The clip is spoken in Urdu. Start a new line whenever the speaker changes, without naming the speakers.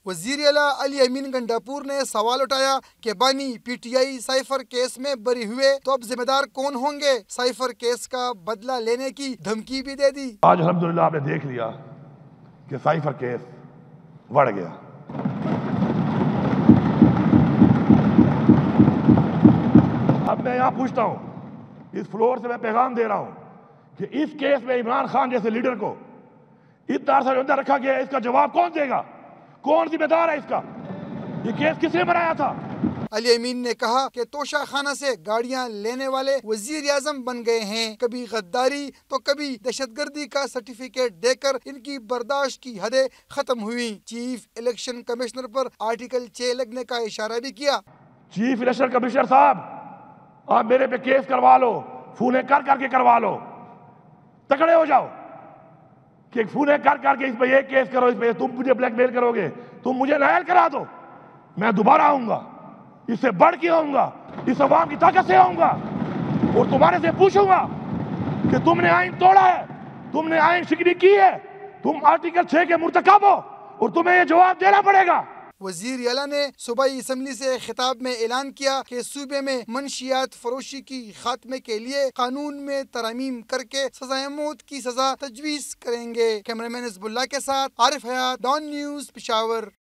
وزیر اعلیٰ علی امین گنڈاپور نے سوال اٹھایا کہ بانی P T I cipher case میں بری ہوئے تو اب ذمہ دار کون ہوں گے؟ سائفر کیس کا بدلہ لینے کی دھمکی بھی دے دی۔
آج الحمدللہ آپ نے دیکھ لیا کہ سائفر کیس بڑھ گیا۔ اب میں یہاں پوچھتا ہوں، اس فلور سے میں پیغام دے رہا ہوں کہ اس کیس میں عمران خان جیسے لیڈر کو اتنا عرصہ اندر رکھا گیا ہے، اس کا جواب کون دے گا؟ کون ذمہ دار ہے اس کا؟ یہ کیس کس نے بنایا تھا؟
علی امین نے کہا کہ توشہ خانہ سے گاڑیاں لینے والے وزیر اعظم بن گئے ہیں، کبھی غداری تو کبھی دہشت گردی کا سرٹیفکیٹ دے کر ان کی برداشت کی حدیں ختم ہوئیں۔ چیف الیکشن کمشنر پر آرٹیکل 6 لگنے کا اشارہ بھی کیا۔
چیف الیکشن کمشنر صاحب، آپ میرے پہ کیس کروا لو، فونے کر کے کروا لو، تکڑے ہو جاؤ کہ فونے کر کے اس پہ یہ کیس کرو، اس پہ تم مجھے بلیک میل کرو گے، تم مجھے نائل کرا دو، میں دوبارہ آؤں گا، اس سے بڑھ کے آؤں گا، اس عوام کی طاقت سے آؤں گا اور تمہارے سے پوچھوں گا کہ تم نے آئین توڑا ہے، تم نے آئین شکنی کی ہے، تم آرٹیکل 6 کے مرتکب ہو اور تمہیں یہ جواب دینا پڑے گا۔
وزیر اعلیٰ نے صوبائی اسمبلی سے خطاب میں اعلان کیا کہ صوبے میں منشیات فروشی کی خاتمے کے لیے قانون میں ترامیم کر کے سزائے موت کی سزا تجویز کریں گے۔ کیمرہ مین حزب اللہ کے ساتھ عارف حیات، ڈان نیوز، پشاور۔